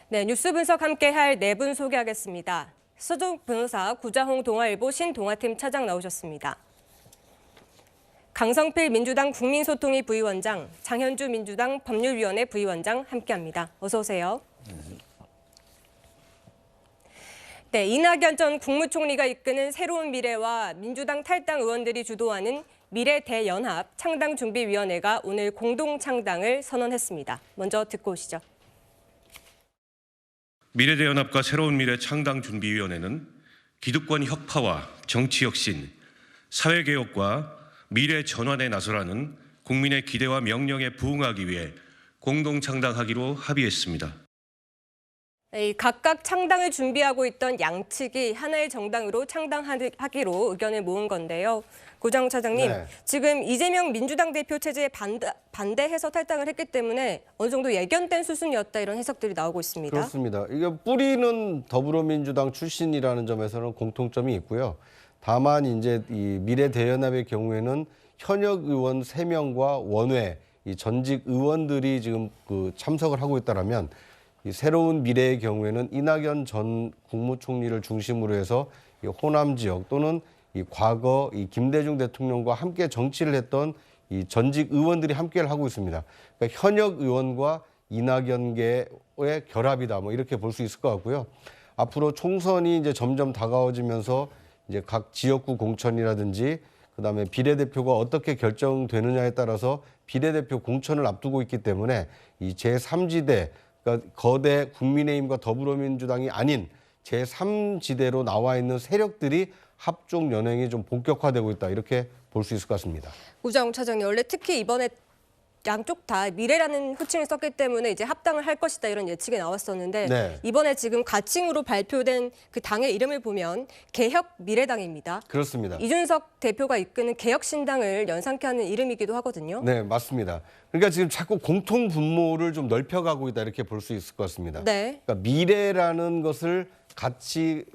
네, 뉴스 분석 함께할 네 분 소개하겠습니다. 서종 변호사, 구자홍 동아일보 신동아팀 차장 나오셨습니다. 강성필 민주당 국민소통위 부위원장, 장현주 민주당 법률위원회 부위원장 함께합니다. 어서 오세요. 네, 이낙연 전 국무총리가 이끄는 새로운 미래와 민주당 탈당 의원들이 주도하는 미래대연합 창당준비위원회가 오늘 공동 창당을 선언했습니다. 먼저 듣고 오시죠. 미래대연합과 새로운 미래 창당준비위원회는 기득권 혁파와 정치혁신, 사회개혁과 미래 전환에 나서라는 국민의 기대와 명령에 부응하기 위해 공동 창당하기로 합의했습니다. 각각 창당을 준비하고 있던 양측이 하나의 정당으로 창당하기로 의견을 모은 건데요. 고장 차장님, 네. 지금 이재명 민주당 대표 체제에 반대해서 탈당을 했기 때문에 어느 정도 예견된 수순이었다 이런 해석들이 나오고 있습니다. 그렇습니다. 이게 뿌리는 더불어민주당 출신이라는 점에서는 공통점이 있고요. 다만 이제 이 미래대연합의 경우에는 현역 의원 3명과 원외 이 전직 의원들이 지금 참석을 하고 있다라면 이 새로운 미래의 경우에는 이낙연 전 국무총리를 중심으로 해서 이 호남 지역 또는 이 과거 이 김대중 대통령과 함께 정치를 했던 이 전직 의원들이 함께를 하고 있습니다. 그러니까 현역 의원과 이낙연계의 결합이다, 뭐 이렇게 볼 수 있을 것 같고요. 앞으로 총선이 이제 점점 다가워지면서 이제 각 지역구 공천이라든지 그다음에 비례대표가 어떻게 결정되느냐에 따라서 비례대표 공천을 앞두고 있기 때문에 이 제3지대, 그러니까 거대 국민의힘과 더불어민주당이 아닌 제3지대로 나와 있는 세력들이 합종 연행이 좀 본격화되고 있다, 이렇게 볼 수 있을 것 같습니다. 구자홍 차장님, 원래 특히 이번에 양쪽 다 미래라는 호칭을 썼기 때문에 이제 합당을 할 것이다 이런 예측이 나왔었는데 네. 이번에 지금 가칭으로 발표된 그 당의 이름을 보면 개혁미래당입니다. 그렇습니다. 이준석 대표가 이끄는 개혁신당을 연상케 하는 이름이기도 하거든요. 네, 맞습니다. 그러니까 지금 자꾸 공통 분모를 좀 넓혀가고 있다, 이렇게 볼 수 있을 것 같습니다. 네. 그러니까 미래라는 것을 가치,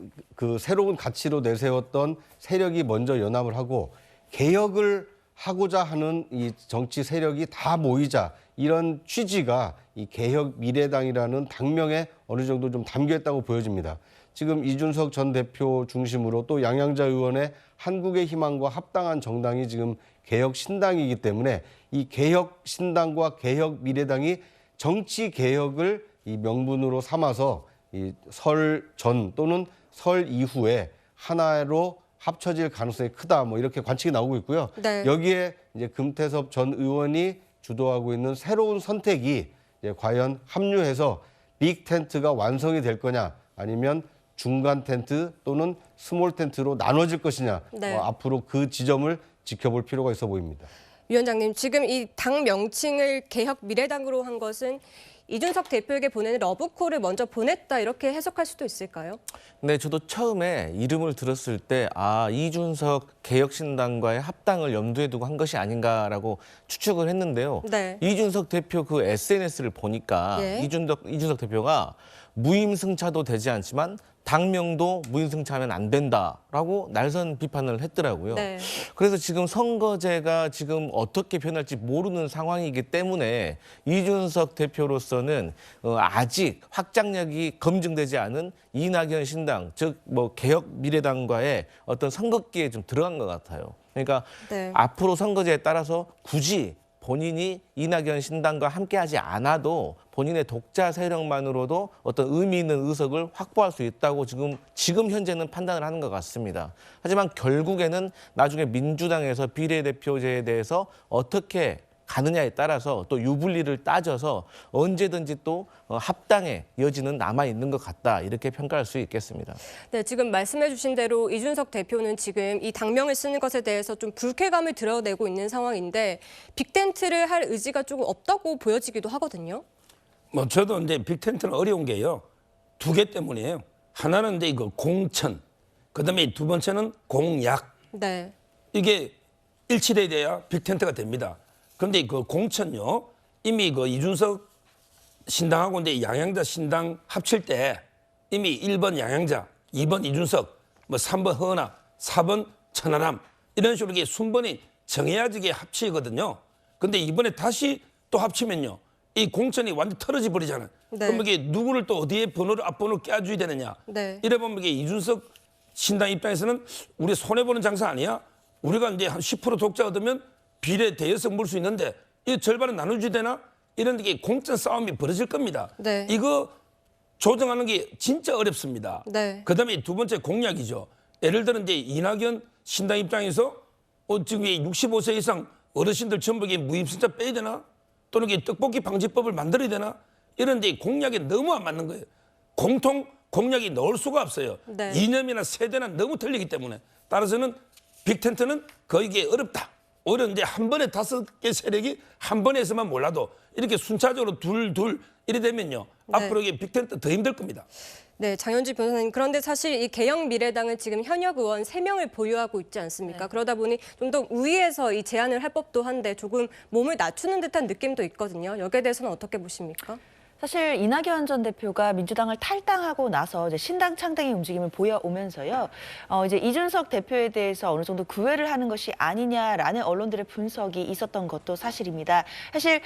새로운 가치로 내세웠던 세력이 먼저 연합을 하고 개혁을 하고자 하는 이 정치 세력이 다 모이자, 이런 취지가 이 개혁 미래당이라는 당명에 어느 정도 좀 담겨 있다고 보여집니다. 지금 이준석 전 대표 중심으로 또 양양자 의원의 한국의 희망과 합당한 정당이 지금 개혁 신당이기 때문에 이 개혁 신당과 개혁 미래당이 정치 개혁을 이 명분으로 삼아서 이 설 전 또는 설 이후에 하나로 합쳐질 가능성이 크다, 뭐 이렇게 관측이 나오고 있고요. 네. 여기에 이제 금태섭 전 의원이 주도하고 있는 새로운 선택이 이제 과연 합류해서 빅 텐트가 완성이 될 거냐, 아니면 중간 텐트 또는 스몰 텐트로 나눠질 것이냐, 네. 앞으로 그 지점을 지켜볼 필요가 있어 보입니다. 위원장님, 지금 이 당 명칭을 개혁미래당으로 한 것은 이준석 대표에게 보내는 러브콜을 먼저 보냈다 이렇게 해석할 수도 있을까요? 네, 저도 처음에 이름을 들었을 때 이준석 개혁신당과의 합당을 염두에 두고 한 것이 아닌가라고 추측을 했는데요. 네. 이준석 대표 그 SNS를 보니까 예. 이준석 대표가 무임승차도 되지 않지만 당명도 무임승차하면 안 된다라고 날선 비판을 했더라고요. 네. 그래서 지금 선거제가 지금 어떻게 변할지 모르는 상황이기 때문에 이준석 대표로서는 아직 확장력이 검증되지 않은 이낙연 신당, 즉 뭐 개혁 미래당과의 어떤 선긋기에 좀 들어간 것 같아요. 그러니까 네. 앞으로 선거제에 따라서 굳이 본인이 이낙연 신당과 함께하지 않아도 본인의 독자 세력만으로도 어떤 의미 있는 의석을 확보할 수 있다고 지금 현재는 판단을 하는 것 같습니다. 하지만 결국에는 나중에 민주당에서 비례대표제에 대해서 어떻게 가느냐에 따라서 또 유불리를 따져서 언제든지 또 합당의 여지는 남아있는 것 같다, 이렇게 평가할 수 있겠습니다. 네, 지금 말씀해 주신 대로 이준석 대표는 지금 이 당명을 쓰는 것에 대해서 좀 불쾌감을 드러내고 있는 상황인데 빅텐트를 할 의지가 조금 없다고 보여지기도 하거든요. 뭐 저도 이제 빅텐트는 어려운 게요, 2개 때문이에요. 하나는 이제 이거 공천, 그다음에 두 번째는 공약. 네. 이게 일치돼야 돼야 빅텐트가 됩니다. 그런데 그 공천요, 이미 그 이준석 신당하고 이제 양양자 신당 합칠 때 이미 1번 양양자, 2번 이준석, 뭐 3번 허은하, 4번 천하람, 이런 식으로 이게 순번이 정해야지 이게 합치거든요. 근데 이번에 다시 또 합치면요, 이 공천이 완전 틀어져 버리잖아. 네. 그럼 이게 누구를 또 어디에 번호를 앞번호를 껴줘야 되느냐. 네. 이래 보면 이게 이준석 신당 입장에서는 우리 손해보는 장사 아니야? 우리가 이제 한 10% 독자 얻으면 비례 대여석 물 수 있는데 이 절반은 나눠줘야 되나? 이런 게 공천 싸움이 벌어질 겁니다. 네. 이거 조정하는 게 진짜 어렵습니다. 네. 그다음에 두 번째 공약이죠. 예를 들어 이제 이낙연 신당 입장에서 지금 65세 이상 어르신들 전부 무임승차 빼야 되나? 또는 떡볶이 방지법을 만들어야 되나? 이런 데 공약에 너무 안 맞는 거예요. 공통 공약이 넣을 수가 없어요. 네. 이념이나 세대나 너무 틀리기 때문에 따라서는 빅텐트는 거기에 어렵다. 오히려 이제 한 번에 5개 세력이 한 번에서만 몰라도 이렇게 순차적으로 둘 이래 되면요. 네. 앞으로 이게 빅텐트 더 힘들 겁니다. 네, 장현지 변호사님. 그런데 사실 이 개혁미래당은 지금 현역 의원 3명을 보유하고 있지 않습니까? 그러다 보니 좀 더 우위에서 이 제안을 할 법도 한데 조금 몸을 낮추는 듯한 느낌도 있거든요. 여기에 대해서는 어떻게 보십니까? 사실 이낙연 전 대표가 민주당을 탈당하고 나서 이제 신당 창당의 움직임을 보여오면서요. 이제 이준석 대표에 대해서 어느 정도 구애를 하는 것이 아니냐라는 언론들의 분석이 있었던 것도 사실입니다. 사실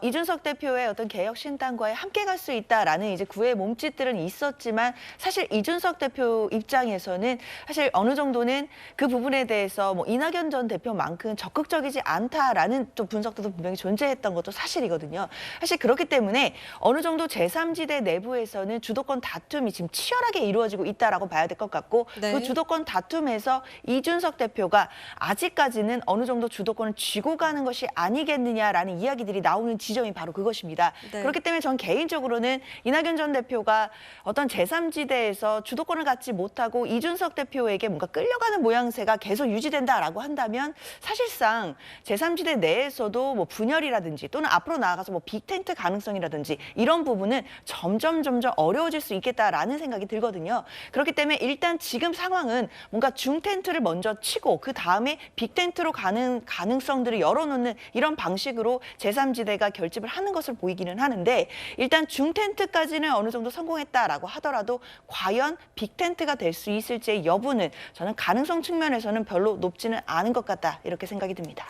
이준석 대표의 어떤 개혁 신당과에 함께 갈 수 있다라는 이제 구애 몸짓들은 있었지만 사실 이준석 대표 입장에서는 사실 어느 정도는 그 부분에 대해서 뭐 이낙연 전 대표만큼 적극적이지 않다라는 또 분석도 분명히 존재했던 것도 사실이거든요. 사실 그렇기 때문에 어느 정도 제3지대 내부에서는 주도권 다툼이 지금 치열하게 이루어지고 있다라고 봐야 될 것 같고 네. 그 주도권 다툼에서 이준석 대표가 아직까지는 어느 정도 주도권을 쥐고 가는 것이 아니겠느냐라는 이야기들이 나오는 지점이 바로 그것입니다. 네. 그렇기 때문에 전 개인적으로는 이낙연 전 대표가 어떤 제3지대에서 주도권을 갖지 못하고 이준석 대표에게 뭔가 끌려가는 모양새가 계속 유지된다라고 한다면 사실상 제3지대 내에서도 뭐 분열이라든지 또는 앞으로 나아가서 뭐 빅텐트 가능성이라든지 이런 부분은 점점 어려워질 수 있겠다라는 생각이 들거든요. 그렇기 때문에 일단 지금 상황은 뭔가 중텐트를 먼저 치고 그 다음에 빅텐트로 가는 가능성들을 열어놓는 이런 방식으로 제3지대가 결집을 하는 것을 보이기는 하는데 일단 중텐트까지는 어느 정도 성공했다라고 하더라도 과연 빅텐트가 될 수 있을지의 여부는 저는 가능성 측면에서는 별로 높지는 않은 것 같다 이렇게 생각이 듭니다.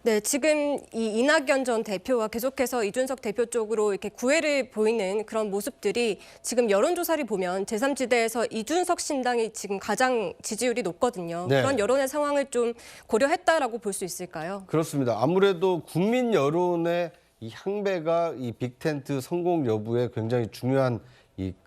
네, 지금 이 이낙연 전 대표와 계속해서 이준석 대표 쪽으로 이렇게 구애를 보이는 그런 모습들이 지금 여론조사를 보면 제3지대에서 이준석 신당이 지금 가장 지지율이 높거든요. 네. 그런 여론의 상황을 좀 고려했다라고 볼 수 있을까요? 그렇습니다. 아무래도 국민 여론의 이 향배가 이 빅텐트 성공 여부에 굉장히 중요한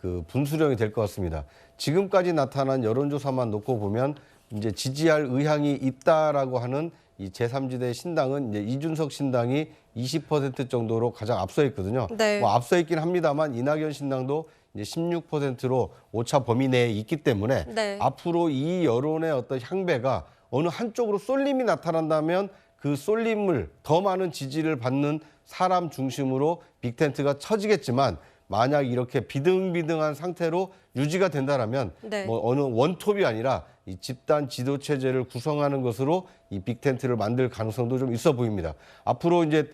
그 분수령이 될 것 같습니다. 지금까지 나타난 여론조사만 놓고 보면 이제 지지할 의향이 있다라고 하는 이 제3지대 신당은 이제 이준석 신당이 20% 정도로 가장 앞서 있거든요. 네. 뭐 앞서 있긴 합니다만 이낙연 신당도 이제 16%로 오차 범위 내에 있기 때문에 네. 앞으로 이 여론의 어떤 향배가 어느 한쪽으로 쏠림이 나타난다면 그 쏠림을 더 많은 지지를 받는 사람 중심으로 빅텐트가 쳐지겠지만 만약 이렇게 비등비등한 상태로 유지가 된다라면 네. 뭐 어느 원톱이 아니라 이 집단 지도 체제를 구성하는 것으로 이 빅텐트를 만들 가능성도 좀 있어 보입니다. 앞으로 이제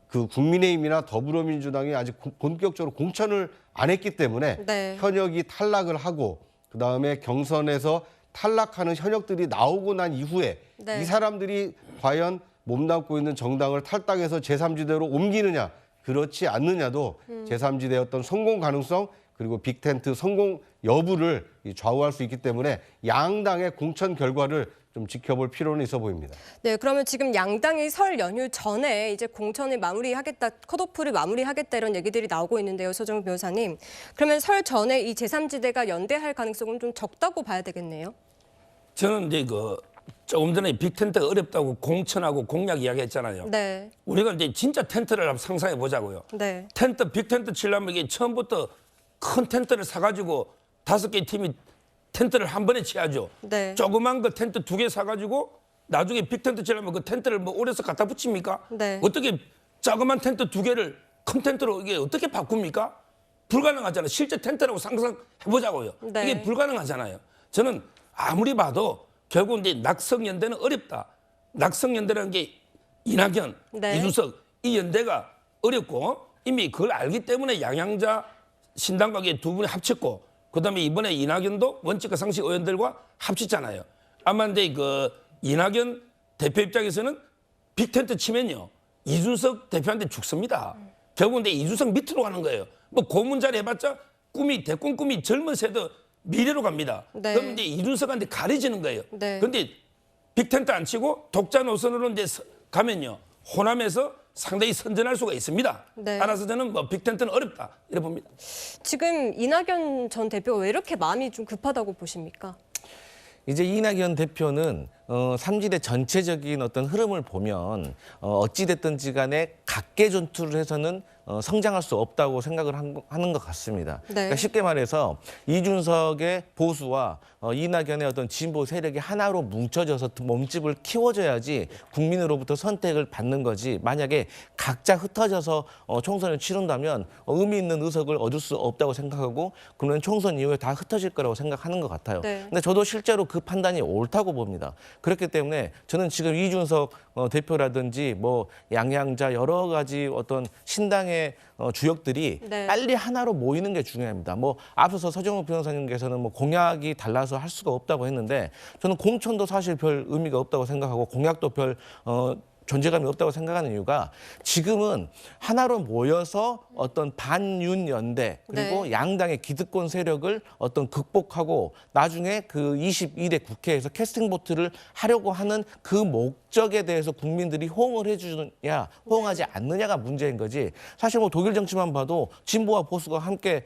그 국민의힘이나 더불어민주당이 아직 본격적으로 공천을 안 했기 때문에 네. 현역이 탈락을 하고 그다음에 경선에서 탈락하는 현역들이 나오고 난 이후에 네. 이 사람들이 과연 몸담고 있는 정당을 탈당해서 제3지대로 옮기느냐 그렇지 않느냐도 제3지대의 어떤 성공 가능성 그리고 빅텐트 성공 여부를 좌우할 수 있기 때문에 양당의 공천 결과를 좀 지켜볼 필요는 있어 보입니다. 네, 그러면 지금 양당이 설 연휴 전에 이제 공천을 마무리하겠다, 컷오프를 마무리하겠다 이런 얘기들이 나오고 있는데요, 서정훈 변호사님. 그러면 설 전에 이 제3지대가 연대할 가능성은 좀 적다고 봐야 되겠네요. 저는 이제 조금 전에 빅텐트가 어렵다고 공천하고 공약 이야기했잖아요. 네, 우리가 이제 진짜 텐트를 한번 상상해 보자고요. 네, 빅텐트 치려면 이게 처음부터 큰 텐트를 사가지고 5개 팀이 텐트를 한 번에 치야죠. 네. 조그만 거 텐트 2개 사가지고 나중에 빅텐트 치려면 그 텐트를 뭐 오래서 갖다 붙입니까? 네. 어떻게 조그만 텐트 2개를 큰 텐트로 이게 어떻게 바꿉니까? 불가능하잖아요. 실제 텐트라고 상상해보자고요. 네. 이게 불가능하잖아요. 저는 아무리 봐도 결국 이제 낙성연대는 어렵다. 낙성연대라는 게 이낙연, 네. 이준석 이 연대가 어렵고 이미 그걸 알기 때문에 양양자 신당과 두 분이 합쳤고 그다음에 이번에 이낙연도 원칙과 상식 의원들과 합쳤잖아요. 아마 근데 이낙연 대표 입장에서는 빅텐트 치면요 이준석 대표한테 죽습니다. 결국은 이준석 밑으로 가는 거예요. 뭐 고문자리 해봤자 대권 꿈이 젊은 세대 미래로 갑니다. 네. 그럼 이제 이준석한테 가려지는 거예요. 네. 그런데 빅텐트 안 치고 독자 노선으로 이제 가면요. 호남에서 상당히 선전할 수가 있습니다. 네. 따라서 저는 뭐 빅텐트는 어렵다 이렇게 봅니다. 지금 이낙연 전 대표가 왜 이렇게 마음이 좀 급하다고 보십니까? 이제 이낙연 대표는 삼지대 전체적인 어떤 흐름을 보면 어찌됐든지 간에 각계 전투를 해서는 성장할 수 없다고 생각을 하는 것 같습니다. 네. 그러니까 쉽게 말해서 이준석의 보수와 이낙연의 어떤 진보 세력이 하나로 뭉쳐져서 몸집을 키워줘야지 국민으로부터 선택을 받는 거지, 만약에 각자 흩어져서 총선을 치른다면 의미 있는 의석을 얻을 수 없다고 생각하고 그러면 총선 이후에 다 흩어질 거라고 생각하는 것 같아요. 네. 근데 저도 실제로 그 판단이 옳다고 봅니다. 그렇기 때문에 저는 지금 이준석 대표라든지 뭐 양양자 여러 가지 어떤 신당의 주역들이 네. 빨리 하나로 모이는 게 중요합니다. 뭐 앞서서 서정욱 변호사님께서는 뭐 공약이 달라서 할 수가 없다고 했는데 저는 공천도 사실 별 의미가 없다고 생각하고 공약도 별 존재감이 없다고 생각하는 이유가 지금은 하나로 모여서 어떤 반윤 연대 그리고 네. 양당의 기득권 세력을 어떤 극복하고 나중에 그 22대 국회에서 캐스팅 보트를 하려고 하는 그 목적에 대해서 국민들이 호응을 해주느냐 호응하지 않느냐가 문제인 거지. 사실 뭐 독일 정치만 봐도 진보와 보수가 함께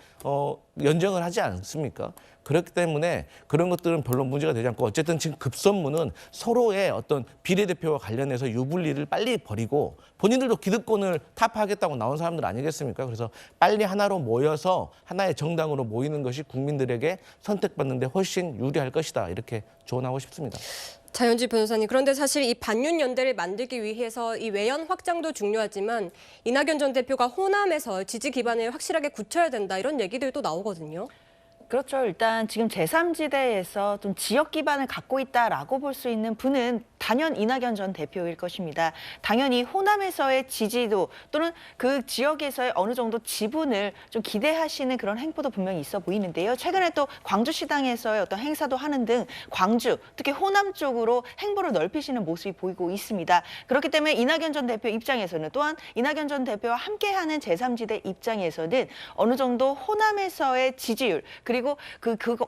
연정을 하지 않습니까? 그렇기 때문에 그런 것들은 별로 문제가 되지 않고 어쨌든 지금 급선무는 서로의 어떤 비례대표와 관련해서 유불리를 빨리 버리고 본인들도 기득권을 타파하겠다고 나온 사람들 아니겠습니까? 그래서 빨리 하나로 모여서 하나의 정당으로 모이는 것이 국민들에게 선택받는 데 훨씬 유리할 것이다. 이렇게 조언하고 싶습니다. 자연지 변호사님, 그런데 사실 이 반윤 연대를 만들기 위해서 이 외연 확장도 중요하지만 이낙연 전 대표가 호남에서 지지 기반을 확실하게 굳혀야 된다 이런 얘기들도 나오거든요. 그렇죠. 일단 지금 제3지대에서 좀 지역 기반을 갖고 있다라고 볼 수 있는 분은 단연 이낙연 전 대표일 것입니다. 당연히 호남에서의 지지도 또는 그 지역에서의 어느 정도 지분을 좀 기대하시는 그런 행보도 분명히 있어 보이는데요. 최근에 또 광주시당에서의 어떤 행사도 하는 등 광주, 특히 호남 쪽으로 행보를 넓히시는 모습이 보이고 있습니다. 그렇기 때문에 이낙연 전 대표 입장에서는 또한 이낙연 전 대표와 함께하는 제3지대 입장에서는 어느 정도 호남에서의 지지율 그리고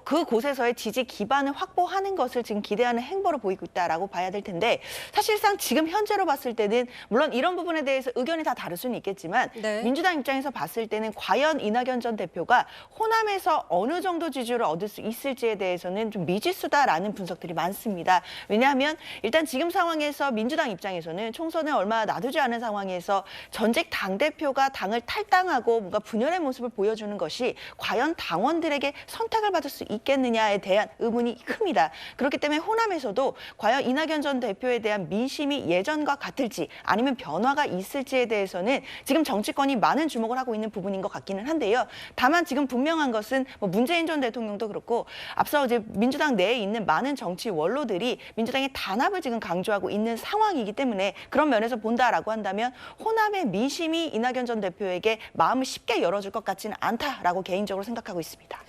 그곳에서의 지지 기반을 확보하는 것을 지금 기대하는 행보를 보이고 있다라고 봐야 될 텐데 사실상 지금 현재로 봤을 때는 물론 이런 부분에 대해서 의견이 다 다를 수는 있겠지만 네. 민주당 입장에서 봤을 때는 과연 이낙연 전 대표가 호남에서 어느 정도 지지율을 얻을 수 있을지에 대해서는 좀 미지수다라는 분석들이 많습니다. 왜냐하면 일단 지금 상황에서 민주당 입장에서는 총선을 얼마 놔두지 않은 상황에서 전직 당대표가 당을 탈당하고 뭔가 분열의 모습을 보여주는 것이 과연 당원들에게 선택을 받을 수 있겠느냐에 대한 의문이 큽니다. 그렇기 때문에 호남에서도 과연 이낙연 전 대표에 대한 민심이 예전과 같을지 아니면 변화가 있을지에 대해서는 지금 정치권이 많은 주목을 하고 있는 부분인 것 같기는 한데요. 다만 지금 분명한 것은 뭐 문재인 전 대통령도 그렇고 앞서 이제 민주당 내에 있는 많은 정치 원로들이 민주당의 단합을 지금 강조하고 있는 상황이기 때문에 그런 면에서 본다라고 한다면 호남의 민심이 이낙연 전 대표에게 마음을 쉽게 열어줄 것 같지는 않다라고 개인적으로 생각하고 있습니다.